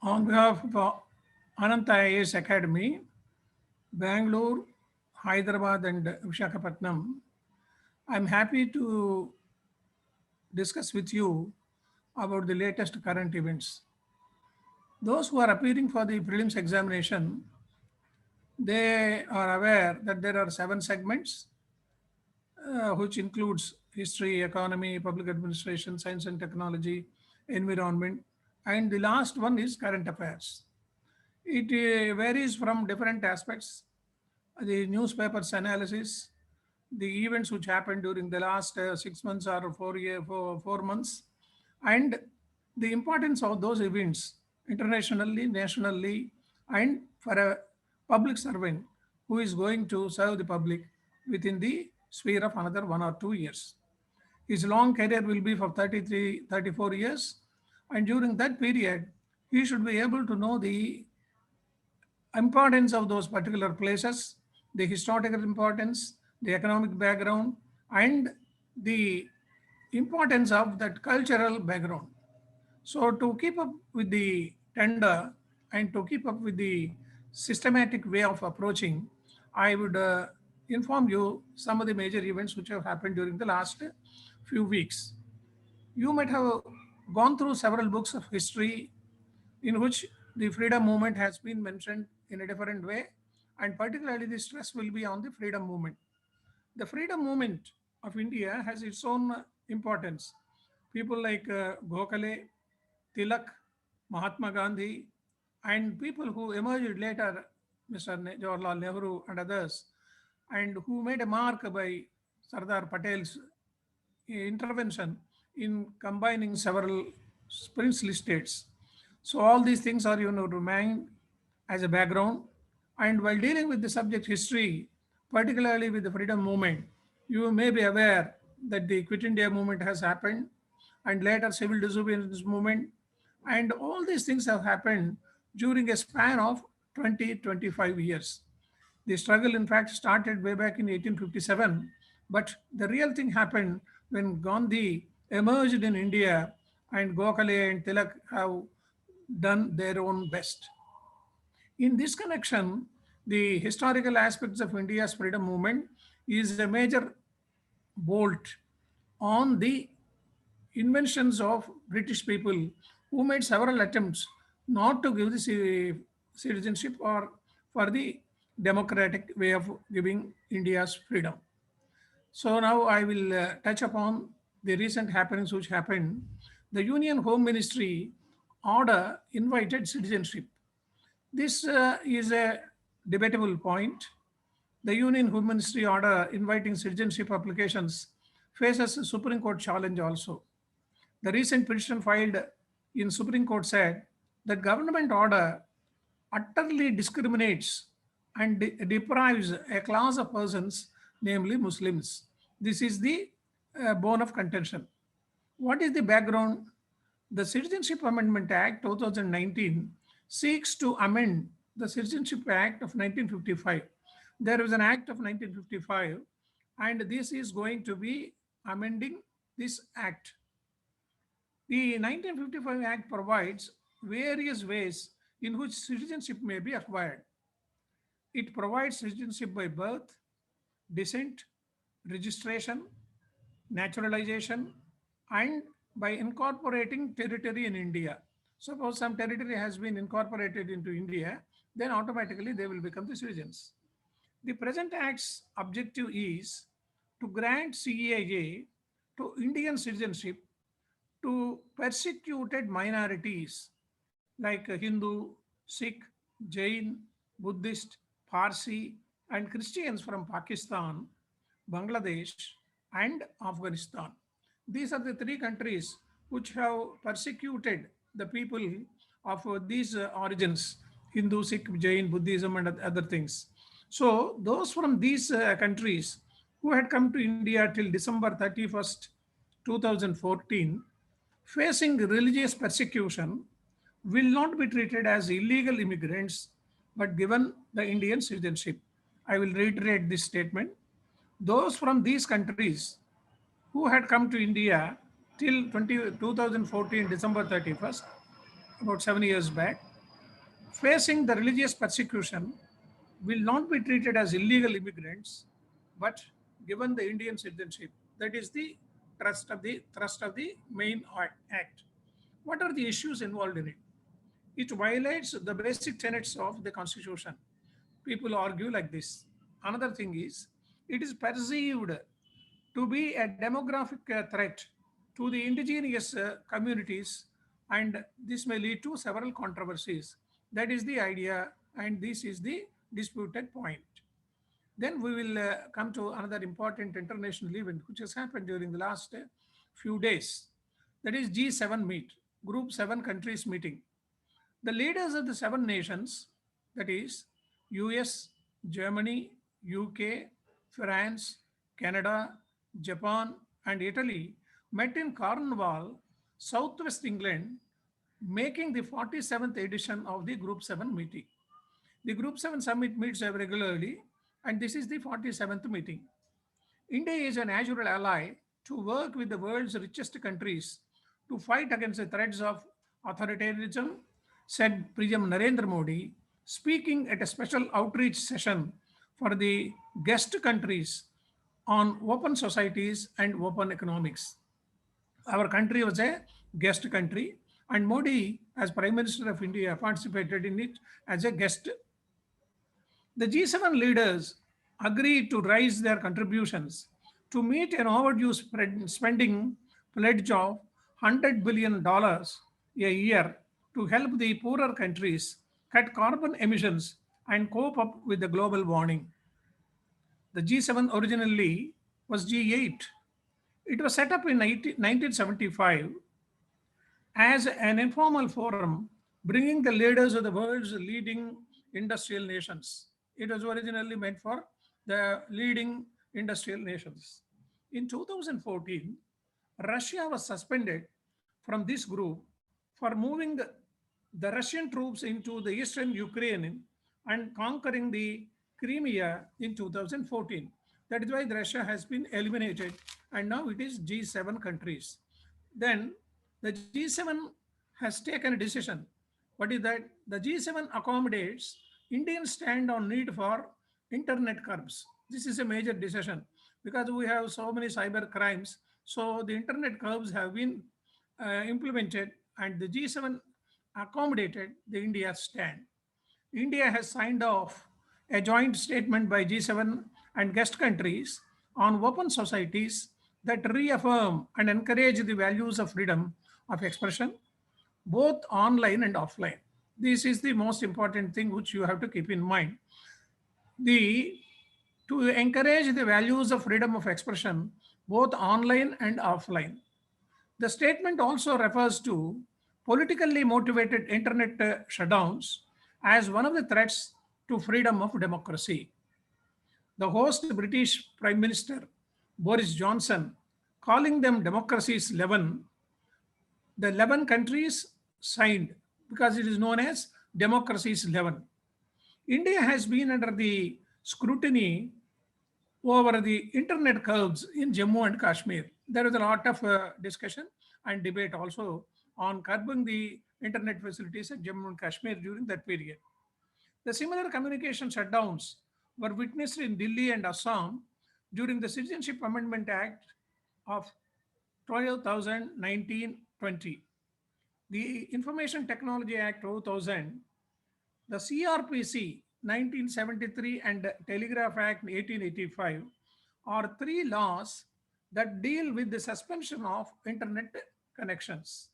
On behalf of Ananta IAS Academy, Bangalore, Hyderabad, and Vishakhapatnam, I'm happy to discuss with you about the latest current events. Those who are appearing for the prelims examination, they are aware that there are 7 segments, which includes history, economy, public administration, science and technology, environment, and the last one is current affairs. It varies from different aspects. The newspapers analysis, the events which happened during the last 6 months or 4 months, and the importance of those events internationally, nationally, and for a public servant who is going to serve the public within the sphere of another 1 or 2 years. His long career will be for 33, 34 years, and during that period, he should be able to know the importance of those particular places, the historical importance, the economic background, and the importance of that cultural background. So to keep up with the tender and to keep up with the systematic way of approaching, I would inform you some of the major events which have happened during the last few weeks. You might have gone through several books of history in which the freedom movement has been mentioned in a different way, and particularly the stress will be on the freedom movement. The freedom movement of India has its own importance. People like Gokhale, Tilak, Mahatma Gandhi, and people who emerged later, Mr. Jawaharlal Nehru and others, and who made a mark by Sardar Patel's intervention in combining several princely states. So all these things are remain as a background. And while dealing with the subject history, particularly with the freedom movement, you may be aware that the Quit India movement has happened, and later civil disobedience movement, and all these things have happened during a span of 20, 25 years. The struggle, in fact, started way back in 1857, but the real thing happened when Gandhi emerged in India and Gokhale and Tilak have done their own best. In this connection, the historical aspects of India's freedom movement is a major bolt on the inventions of British people who made several attempts not to give the citizenship or for the democratic way of giving India's freedom. So now I will touch upon the recent happenings which happened. The Union Home Ministry order invited citizenship. This is a debatable point. The Union Home Ministry order inviting citizenship applications faces a Supreme Court challenge also. The recent petition filed in Supreme Court said that government order utterly discriminates and deprives a class of persons, namely Muslims. This is the bone of contention. What is the background? The Citizenship Amendment Act 2019 seeks to amend the Citizenship Act of 1955. There was an act of 1955, and this is going to be amending this act. The 1955 Act provides various ways in which citizenship may be acquired. It provides citizenship by birth, descent, registration, naturalization, and by incorporating territory in India. Suppose some territory has been incorporated into India, then automatically they will become the citizens. The present act's objective is to grant CAA to Indian citizenship to persecuted minorities like Hindu, Sikh, Jain, Buddhist, Parsi, and Christians from Pakistan, Bangladesh, and Afghanistan. These are the 3 countries which have persecuted the people of these origins: Hindu, Sikh, Jain, Buddhism, and other things. So, those from these countries who had come to India till December 31st, 2014, facing religious persecution, will not be treated as illegal immigrants but given the Indian citizenship. I will reiterate this statement. Those from these countries who had come to India till 2014 December 31st, about 7 years back, facing the religious persecution will not be treated as illegal immigrants, but given the Indian citizenship. That is the thrust of the main act. What are the issues involved in it? It violates the basic tenets of the constitution. People argue like this. Another thing is, it is perceived to be a demographic threat to the indigenous communities, and this may lead to several controversies. That is the idea, and this is the disputed point. Then we will come to another important international event which has happened during the last few days. That is G7 meet, Group 7 countries meeting. The leaders of the seven nations, that is US, Germany, UK, France, Canada, Japan, and Italy, met in Cornwall, southwest England, making the 47th edition of the Group 7 meeting. The Group 7 summit meets regularly, and this is the 47th meeting. India is a natural ally to work with the world's richest countries to fight against the threats of authoritarianism, said PM Narendra Modi, speaking at a special outreach session for the guest countries on open societies and open economics. Our country was a guest country, and Modi, as Prime Minister of India, participated in it as a guest. The G7 leaders agreed to raise their contributions to meet an overdue spending pledge of $100 billion a year to help the poorer countries cut carbon emissions and cope up with the global warming. The G7 originally was G8. It was set up in 1975 as an informal forum bringing the leaders of the world's leading industrial nations. It was originally meant for the leading industrial nations. In 2014, Russia was suspended from this group for moving the Russian troops into the eastern Ukraine and conquering the Crimea in 2014. That is why Russia has been eliminated, and now it is G7 countries. Then the G7 has taken a decision. What is that? The G7 accommodates Indian stand on need for internet curbs. This is a major decision because we have so many cyber crimes. So the internet curbs have been implemented, and the G7 accommodated the India stand. India has signed off a joint statement by G7 and guest countries on open societies that reaffirm and encourage the values of freedom of expression, both online and offline. This is the most important thing which you have to keep in mind. The to encourage the values of freedom of expression, both online and offline. The statement also refers to politically motivated internet shutdowns as one of the threats to freedom of democracy. The host British Prime Minister Boris Johnson, calling them democracies 11, the 11 countries signed because it is known as democracies 11. India has been under the scrutiny over the internet curbs in Jammu and Kashmir. There was a lot of discussion and debate also on curbing the internet facilities at Jammu and Kashmir during that period. The similar communication shutdowns were witnessed in Delhi and Assam during the Citizenship Amendment Act of 2019-20. The Information Technology Act 2000, the CRPC 1973 and Telegraph Act 1885 are three laws that deal with the suspension of internet connections.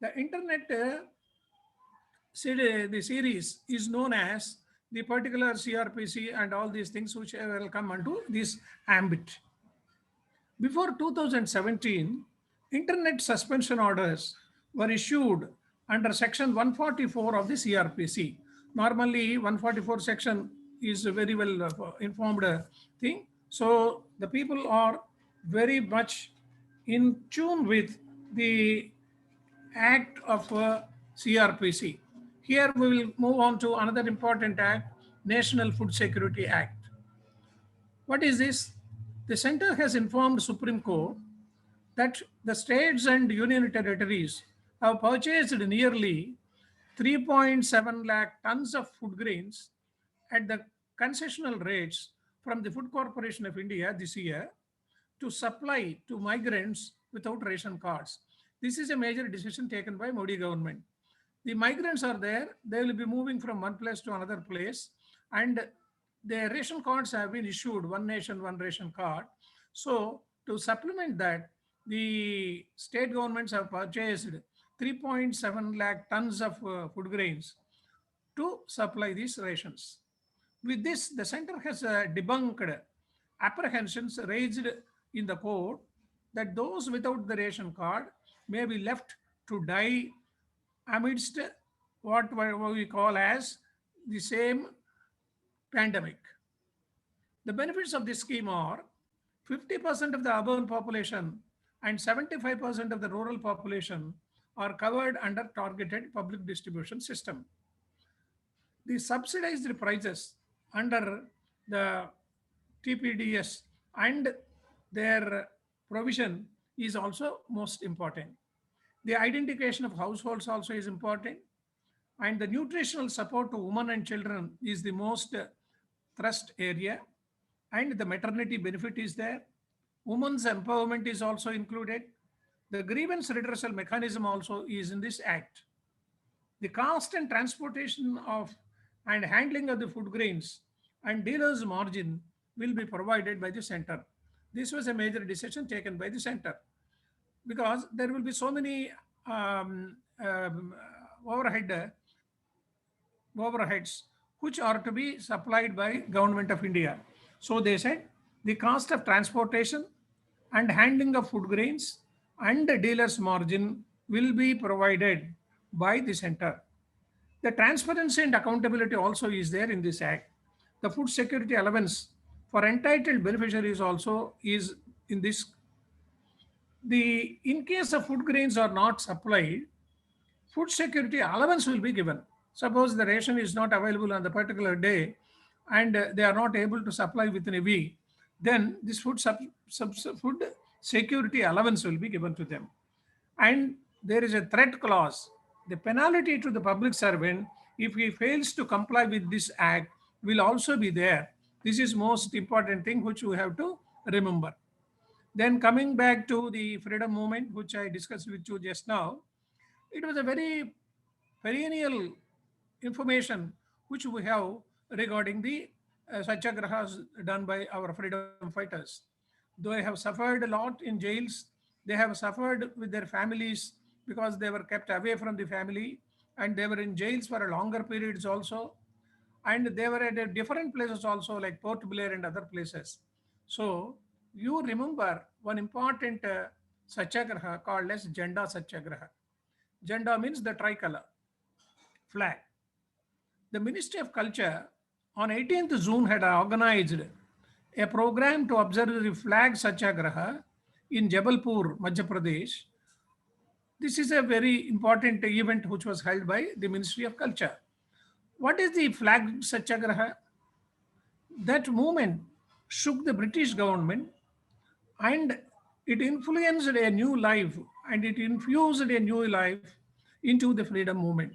The internet the series is known as the particular CRPC and all these things which will come under this ambit. Before 2017, internet suspension orders were issued under section 144 of the CRPC. Normally 144 section is a very well informed thing. So the people are very much in tune with the act of CRPC. Here we will move on to another important act, National Food Security Act. What is this? The center has informed Supreme Court that the states and union territories have purchased nearly 3.7 lakh tons of food grains at the concessional rates from the Food Corporation of India this year to supply to migrants without ration cards. This is a major decision taken by Modi government. The migrants are there, they will be moving from one place to another place, and their ration cards have been issued, one nation, one ration card. So to supplement that, the state governments have purchased 3.7 lakh tons of food grains to supply these rations. With this, the center has debunked apprehensions raised in the court that those without the ration card may be left to die amidst what we call as the same pandemic. The benefits of this scheme are 50% of the urban population and 75% of the rural population are covered under targeted public distribution system. The subsidized prices under the TPDS and their provision is also most important. The identification of households also is important, and the nutritional support to women and children is the most thrust area, and the maternity benefit is there. Women's empowerment is also included. The grievance redressal mechanism also is in this act. The cost and transportation of and handling of the food grains and dealers margin will be provided by the center. This was a major decision taken by the center because there will be so many overhead overheads which are to be supplied by government of India. So they said the cost of transportation and handling of food grains and the dealer's margin will be provided by the center. The transparency and accountability also is there in this act. The food security allowance for entitled beneficiaries also is in this. The in case of food grains are not supplied, food security allowance will be given. Suppose the ration is not available on the particular day and they are not able to supply within a week, then this food security allowance will be given to them. And there is a threat clause. The penalty to the public servant if he fails to comply with this act will also be there. This is most important thing which we have to remember. Then coming back to the freedom movement, which I discussed with you just now, it was a very perennial information which we have regarding the satyagrahas done by our freedom fighters. They have suffered a lot in jails. They have suffered with their families because they were kept away from the family, and they were in jails for a longer periods also. And they were at different places also, like Port Blair and other places. So you remember one important satyagraha called as Janda Satyagraha. Janda means the tricolor flag. The Ministry of Culture on 18th June had organized a program to observe the flag Satyagraha in Jabalpur, Madhya Pradesh. This is a very important event which was held by the Ministry of Culture. What is the flag Satyagraha? That movement shook the British government, and it influenced a new life, and it infused a new life into the freedom movement.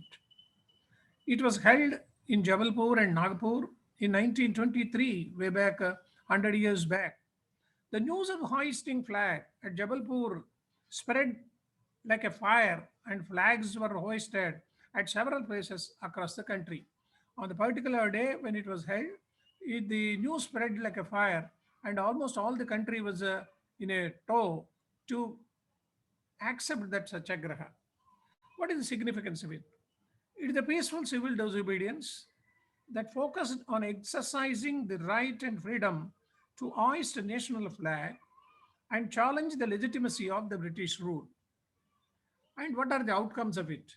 It was held in Jabalpur and Nagpur in 1923, way back 100 years back. The news of hoisting flag at Jabalpur spread like a fire, and flags were hoisted at several places across the country. On the particular day when it was held, the news spread like a fire, and almost all the country was in a tow to accept that satyagraha. What is the significance of it? It is a peaceful civil disobedience that focused on exercising the right and freedom to hoist a national flag and challenge the legitimacy of the British rule. And what are the outcomes of it?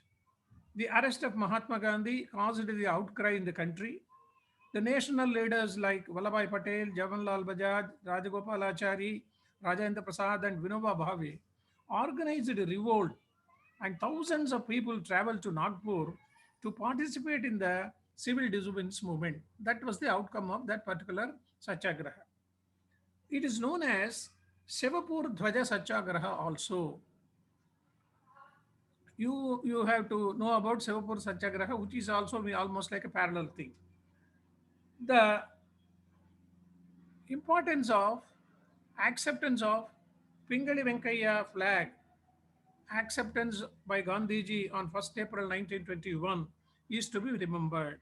The arrest of Mahatma Gandhi caused the outcry in the country. The national leaders like Vallabhbhai Patel, Jawaharlal Bajaj, Rajagopalachari, Rajendra Prasad, and Vinoba Bhave organized a revolt, and thousands of people traveled to Nagpur to participate in the civil disobedience movement. That was the outcome of that particular satyagraha. It is known as Sevapur Dhwaja Satyagraha also. you have to know about Sivapur Satyagraha, which is also almost like a parallel thing. The importance of acceptance of Pingali Venkayya flag acceptance by Gandhiji on 1st April 1921 is to be remembered.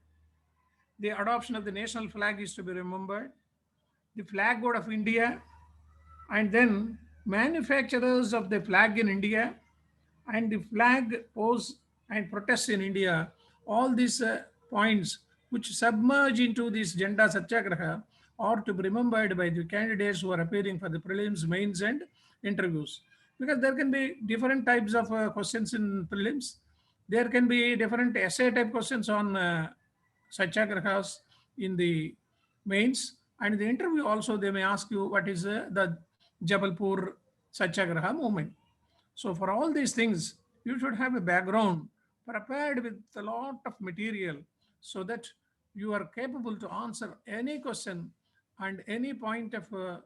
The adoption of the national flag is to be remembered. The flag code of India, and then manufacturers of the flag in India and the flag pose and protests in India, all these points which submerge into this Janda Satyagraha are to be remembered by the candidates who are appearing for the prelims, mains, and interviews. Because there can be different types of questions in prelims. There can be different essay type questions on Satyagrahas in the mains. And in the interview also, they may ask you what is the Jabalpur Satyagraha movement. So for all these things, you should have a background prepared with a lot of material so that you are capable to answer any question and any point of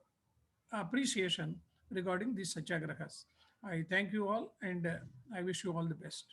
appreciation regarding these satyagrahas. I thank you all and I wish you all the best.